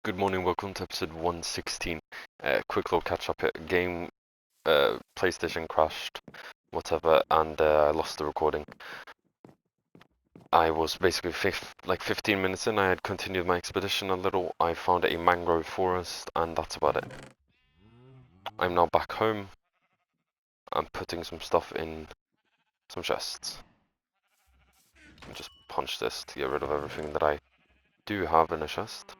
Good morning, welcome to episode 116. Quick little catch up here. Game, PlayStation crashed, whatever, and I lost the recording. I was basically 15 minutes in, I had continued my expedition a little. I found a mangrove forest, and that's about it. I'm now back home. I'm putting some stuff in some chests. Just punch this to get rid of everything that I do have in a chest.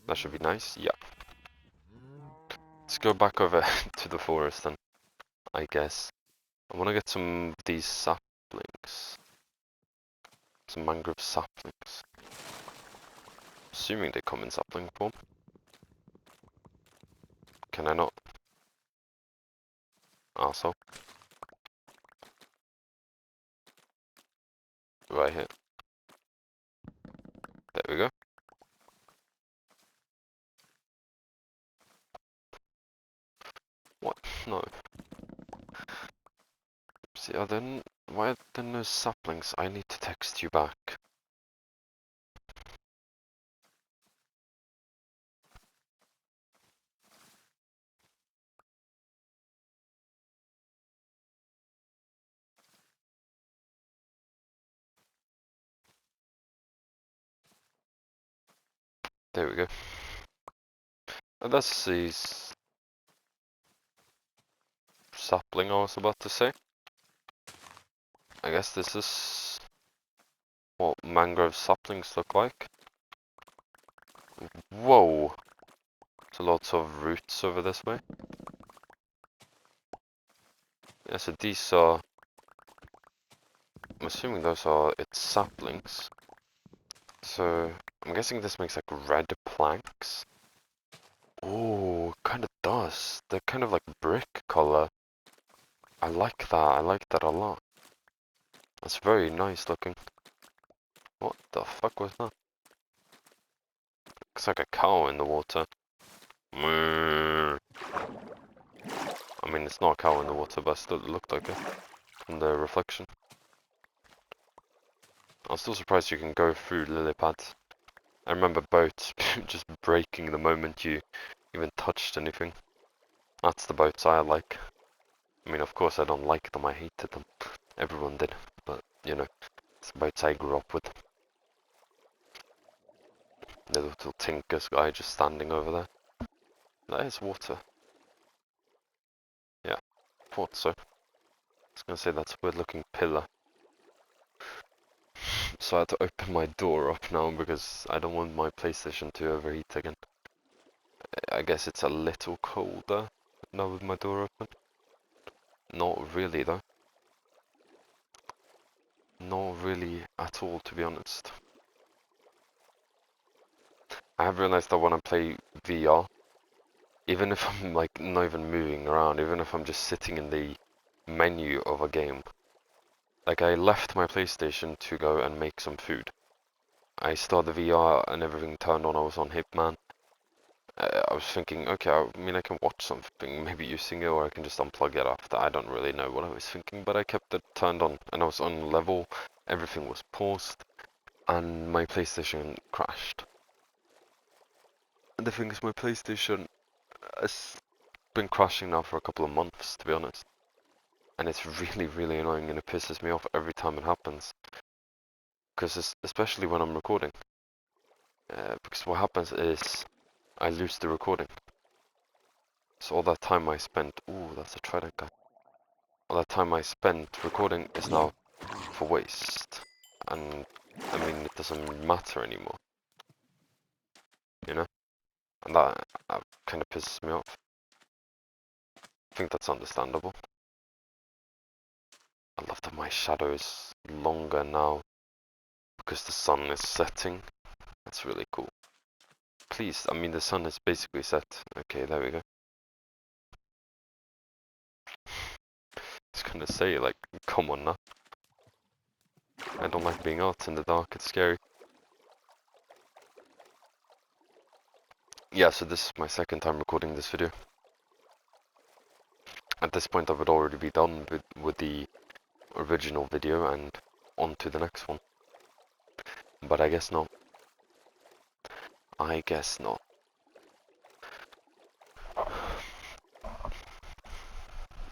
That should be nice, yeah. Let's go back over to the forest then, I guess. I want to get some of these saplings. Some mangrove saplings. Assuming they come in sapling form. Can I not? Arsehole. Right here. There we go. What? No. See, why are there no saplings? I need to text you back. There we go. And that's the sapling I was about to say. I guess this is what mangrove saplings look like. Whoa! So lots of roots over this way. Yeah, so these are... I'm assuming those are its saplings. So, I'm guessing this makes like red planks. Oh, kind of does. They're kind of like brick color. I like that a lot. That's very nice looking. What the fuck was that? Looks like a cow in the water. I mean, it's not a cow in the water, but still it looked like it from the reflection. I'm still surprised you can go through lily pads. I remember boats just breaking the moment you even touched anything. That's the boats I like. I mean, of course I don't like them, I hated them. Everyone did, but you know, it's the boats I grew up with. The little Tinker's guy just standing over there. That is water. Yeah, thought so. I was gonna say that's a weird looking pillar. So I had to open my door up now because I don't want my PlayStation to overheat again. I guess it's a little colder now with my door open. Not really though. Not really at all, to be honest. I have realized that when I play VR, even if I'm like not even moving around, even if I'm just sitting in the menu of a game, like I left my PlayStation to go and make some food. I started the VR and everything turned on, I was on Hitman. I was thinking, okay, I mean I can watch something, maybe using it, or I can just unplug it after. I don't really know what I was thinking, but I kept it turned on and I was on level, everything was paused, and my PlayStation crashed. And the thing is, my PlayStation has been crashing now for a couple of months, to be honest. And it's really, really annoying and it pisses me off every time it happens. Because especially when I'm recording. Because what happens is I lose the recording. So all that time I spent, ooh, that's a trident guy. All that time I spent recording is now for waste. And I mean, it doesn't matter anymore. You know? And that kind of pisses me off. I think that's understandable. I love that my shadow is longer now because the sun is setting. That's really cool. Please, I mean the sun is basically set. Okay, there we go. I was gonna say, like, come on now. I don't like being out in the dark, it's scary. Yeah, so this is my second time recording this video. At this point I would already be done with the original video and on to the next one. But I guess not. I guess not.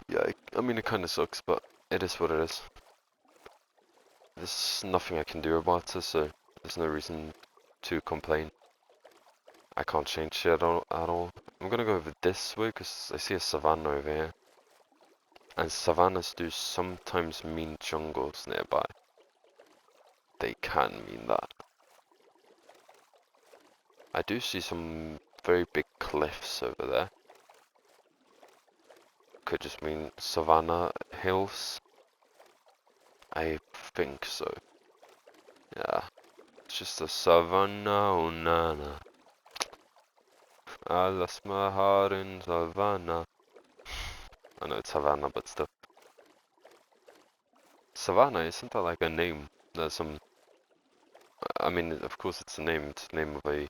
Yeah, I mean it kinda sucks, but it is what it is. There's nothing I can do about it, so there's no reason to complain. I can't change it at all. I'm gonna go over this way because I see a savanna over here. And savannas do sometimes mean jungles nearby. They can mean that. I do see some very big cliffs over there. Could just mean savanna hills. I think so. Yeah. It's just a savanna, oh nana. I lost my heart in Savannah. I know it's Havana, but still. Savannah, isn't that like a name? There's some. I mean, of course it's a name. It's the name of a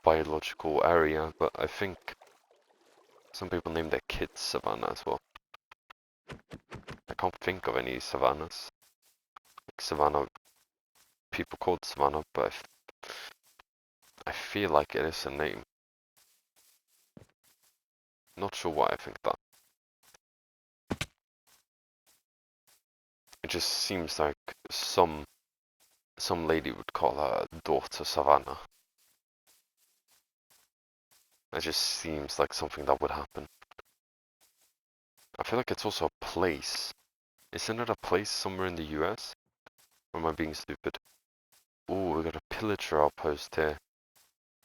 biological area, but I think some people name their kids Savannah as well. I can't think of any Savannas. Like Savannah, people called Savannah, but I feel like it is a name. Not sure why I think that. It just seems like some lady would call her daughter Savannah. It just seems like something that would happen. I feel like it's also a place. Isn't it a place somewhere in the US? Or am I being stupid? Ooh, we got a pillager outpost here.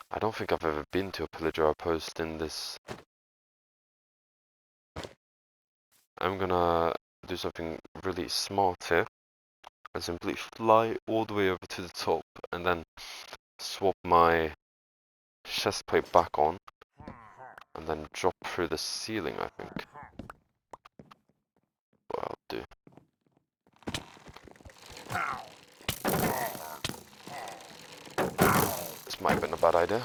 I don't think I've ever been to a pillager outpost in this. I'm gonna do something really smart here. I simply fly all the way over to the top and then swap my chest plate back on and then drop through the ceiling, I think. What I'll do. This might have been a bad idea.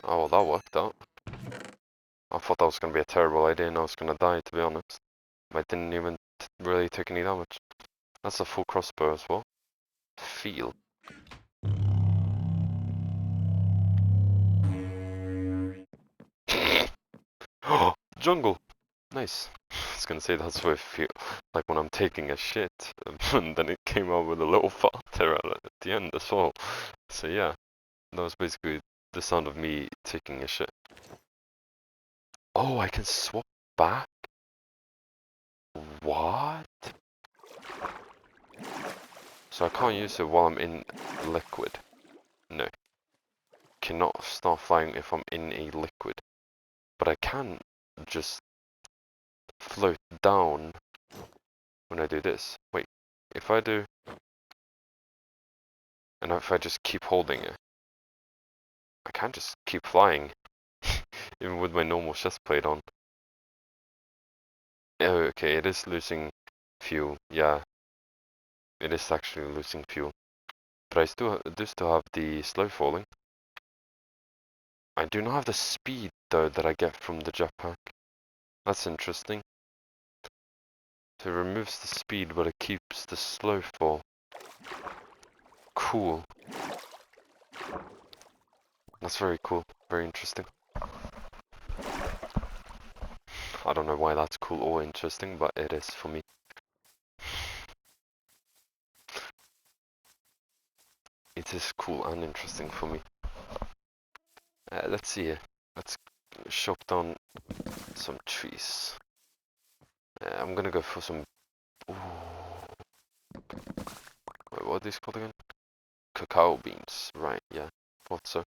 Oh, well, that worked out. I thought that was going to be a terrible idea and I was going to die, to be honest. I didn't even really take any damage. That's a full crossbow as well. Feel. Oh, jungle! Nice. I was gonna say that's what I feel like when I'm taking a shit, and then it came out with a little fart there at the end as well. So yeah, that was basically the sound of me taking a shit. Oh, I can swap back? What? So I can't use it while I'm in liquid. No. Cannot start flying if I'm in a liquid. But I can just float down when I do this. Wait, if I do, and if I just keep holding it, I can't just keep flying, even with my normal chest plate on. Oh, okay, it is losing fuel. Yeah, it is actually losing fuel. But I do still have the slow falling. I do not have the speed though that I get from the jetpack. That's interesting. So it removes the speed, but it keeps the slow fall. Cool. That's very cool. Very interesting. I don't know why that's cool or interesting, but it is for me. It is cool and interesting for me. Let's see here. Let's chop down some trees. I'm gonna go for some. Ooh. Wait, what are these called again? Cacao beans. Right, yeah. Thought so.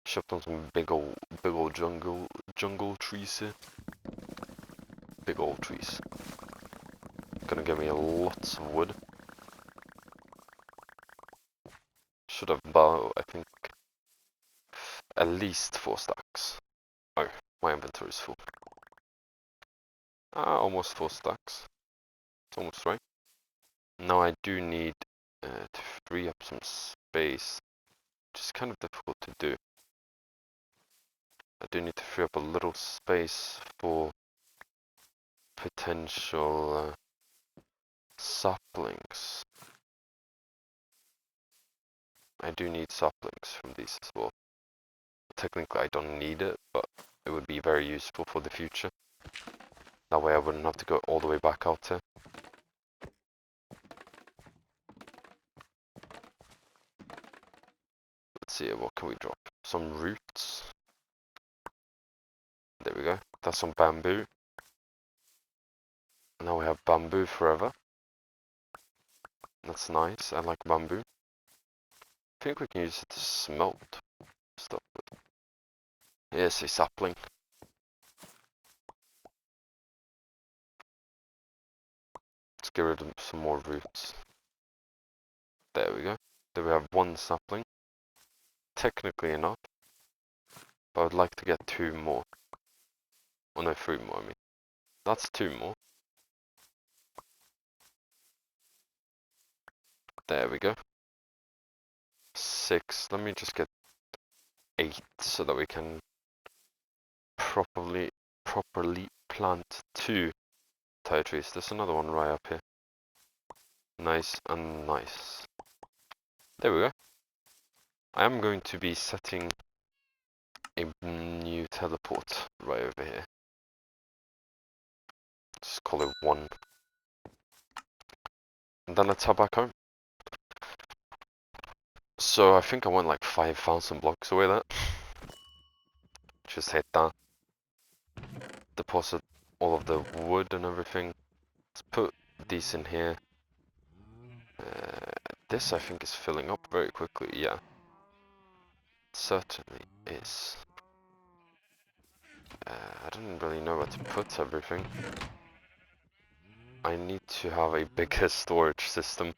Chop down some big old jungle trees here. Big old trees. Gonna give me lots of wood. Should have about, I think, at least 4 stacks. Oh, my inventory is full. Almost 4 stacks. It's almost right. Now I do need to free up some space, which is kind of difficult to do. I do need to free up a little space for potential saplings. I do need saplings from these as well. Technically I don't need it, but it would be very useful for the future. That way I wouldn't have to go all the way back out here. Let's see, what can we drop? Some roots. There we go. That's some bamboo. Now we have bamboo forever. That's nice. I like bamboo. I think we can use it to smelt stuff with. Yes, a sapling. Let's get rid of some more roots. There we go. There we have one sapling. Technically enough. But I would like to get 2 more. Oh no, 3 more I mean. That's 2 more. There we go. 6. Let me just get 8 so that we can properly plant 2 Thai trees. There's another one right up here. Nice and nice. There we go. I am going to be setting a new teleport right over here. Just call it 1. And then let's head back home. So I think I went like 5,000 blocks away there. Just hit that. Deposit all of the wood and everything. Let's put these in here. This I think is filling up very quickly, yeah. It certainly is. I don't really know where to put everything. I need to have a bigger storage system.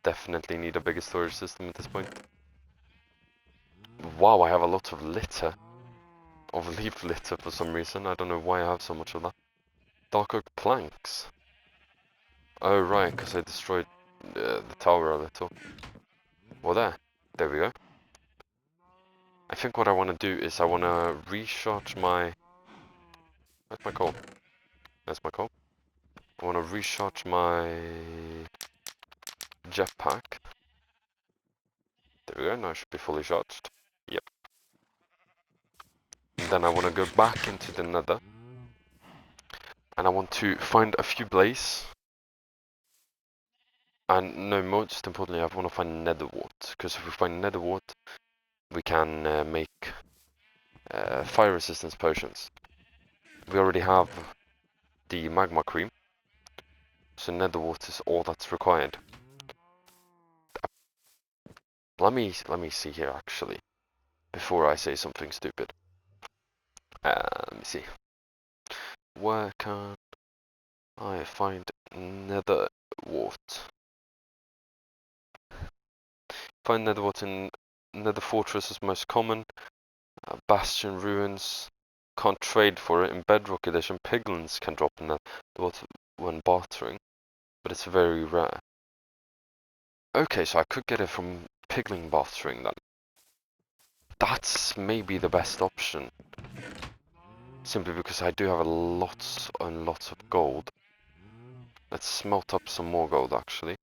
Definitely need a bigger storage system at this point. Wow, I have a lot of litter. Of leaf litter for some reason. I don't know why I have so much of that. Dark oak planks. Oh right, because I destroyed the tower a little. Well there we go. I think what I want to do is I want to recharge my... Where's my coal? There's my coal. I want to recharge my jetpack. There we go, now it should be fully charged. Yep. And then I want to go back into the nether. And I want to find a few blaze. And no, most importantly, I want to find nether wart. Because if we find nether wart, we can make fire resistance potions. We already have the magma cream. So nether wart is all that's required. Let me see here actually, before I say something stupid. Let me see. Where can I find nether wart? Find nether wart in nether fortress is most common. Bastion ruins. Can't trade for it in Bedrock Edition. Piglins can drop nether wart when bartering, but it's very rare. Okay, so I could get it from piglin bartering then. That's maybe the best option. Simply because I do have a lots and lots of gold. Let's smelt up some more gold actually.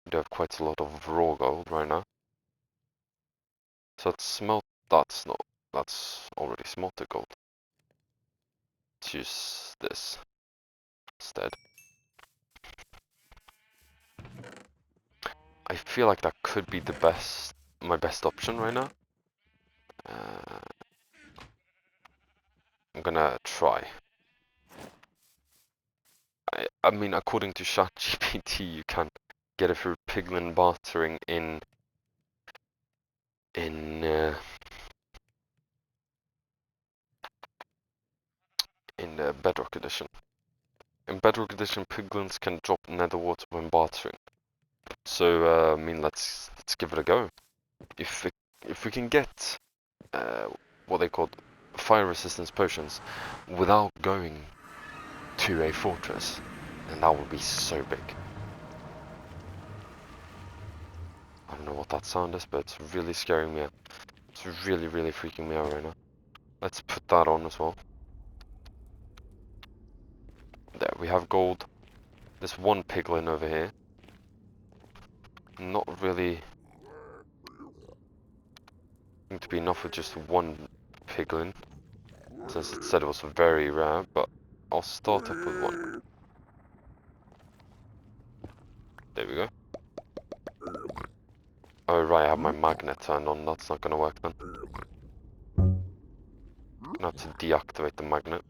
We do have quite a lot of raw gold right now. So let's smelt, that's already smelted gold. Let's use this instead. I feel like that could be my best option right now. I'm gonna try. I mean, according to ChatGPT, you can get it through piglin bartering in Bedrock Edition. In Bedrock Edition, piglins can drop nether wart when bartering. So I mean, let's give it a go. If we can get what they call fire resistance potions without going to a fortress, then that would be so big. I don't know what that sound is, but it's really scaring me out. It's really, really freaking me out right now. Let's put that on as well. There, we have gold. There's one piglin over here. Not really going to be enough with just one piglin, since it said it was very rare, but I'll start off with one. There we go. Oh right, I have my magnet turned on, that's not gonna work then. Gonna have to deactivate the magnet.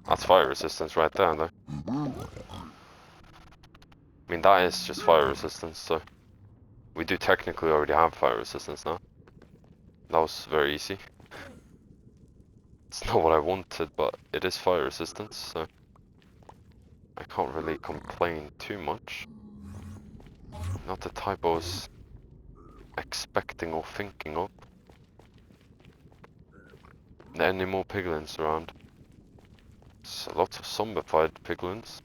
That's fire resistance right there though. I mean that is just fire resistance, so we do technically already have fire resistance now. That was very easy. It's not what I wanted, but it is fire resistance, so I can't really complain too much. Not the type I was expecting or thinking of. Any more piglins around? So lots of zombified piglins.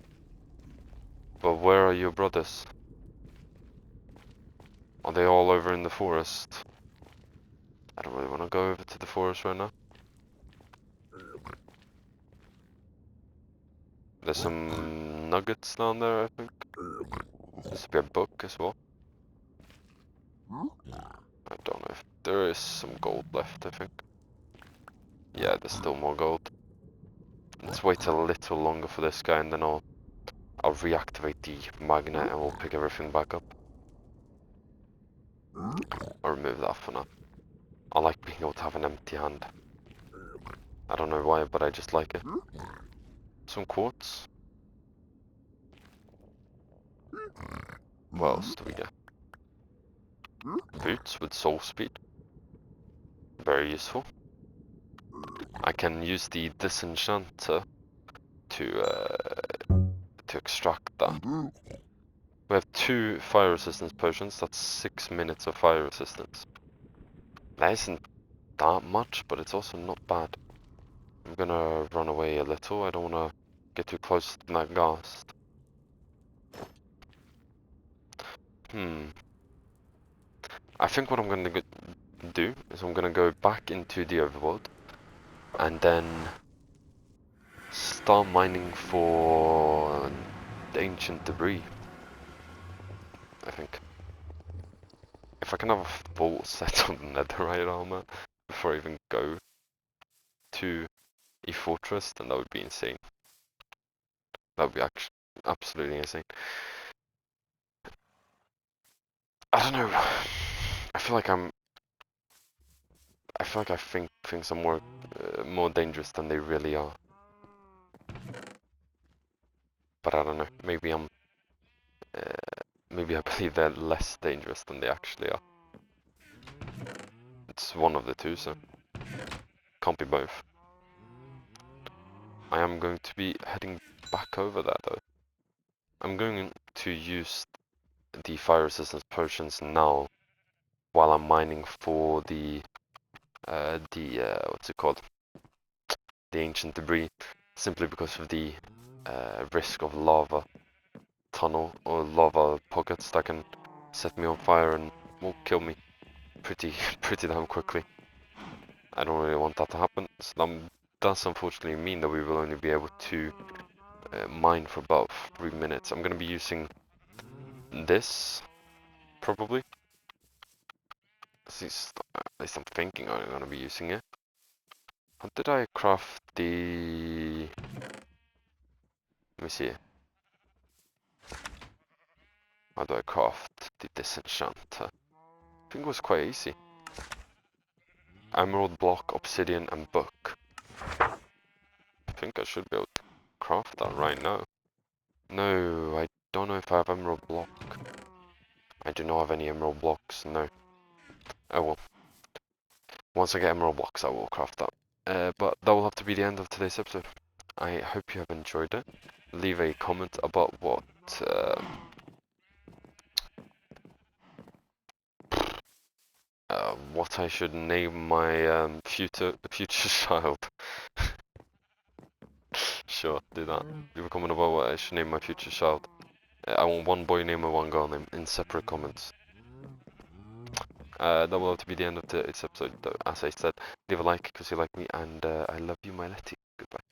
But where are your brothers? Are they all over in the forest? I don't really want to go over to the forest right now. There's some nuggets down there, I think. There's a book as well. I don't know if there is some gold left, I think. Yeah, there's still more gold. Let's wait a little longer for this guy and then I'll reactivate the magnet and we'll pick everything back up. I'll remove that for now. I like being able to have an empty hand. I don't know why, but I just like it. Some quartz. What else do we get? Boots with soul speed. Very useful. I can use the disenchanter to extract that. We have 2 fire resistance potions, that's 6 minutes of fire resistance. That isn't that much, but it's also not bad. I'm gonna run away a little, I don't wanna get too close to that ghast. I think what I'm gonna do is I'm gonna go back into the overworld and then start mining for the ancient debris. I think. If I can have a full set of netherite armor before I even go to a fortress, then that would be insane. That would be actually absolutely insane. I don't know. I feel like I think things are more dangerous than they really are. But I don't know. Maybe maybe I believe they're less dangerous than they actually are. It's one of the two, so can't be both. I am going to be heading back over there though. I'm going to use the fire resistance potions now while I'm mining for the what's it called? The ancient debris, simply because of the risk of lava tunnel or lava pockets that can set me on fire and will kill me pretty damn quickly. I don't really want that to happen. So that does unfortunately mean that we will only be able to mine for about 3 minutes. I'm gonna be using this probably. At least I'm thinking I'm gonna be using it. How did I craft the? Let me see. How do I craft the disenchanter? I think it was quite easy. Emerald block, obsidian, and book. I think I should be able to craft that right now. No, I don't know if I have emerald block. I do not have any emerald blocks, no. Oh well. Once I get emerald blocks, I will craft that. But that will have to be the end of today's episode. I hope you have enjoyed it. Leave a comment about what I should name my future child. Sure, do that. Leave a comment about what I should name my future child. I want one boy name and one girl name in separate comments. that will have to be the end of this episode. Though, as I said, leave a like because you like me, and I love you, my Letty. Goodbye.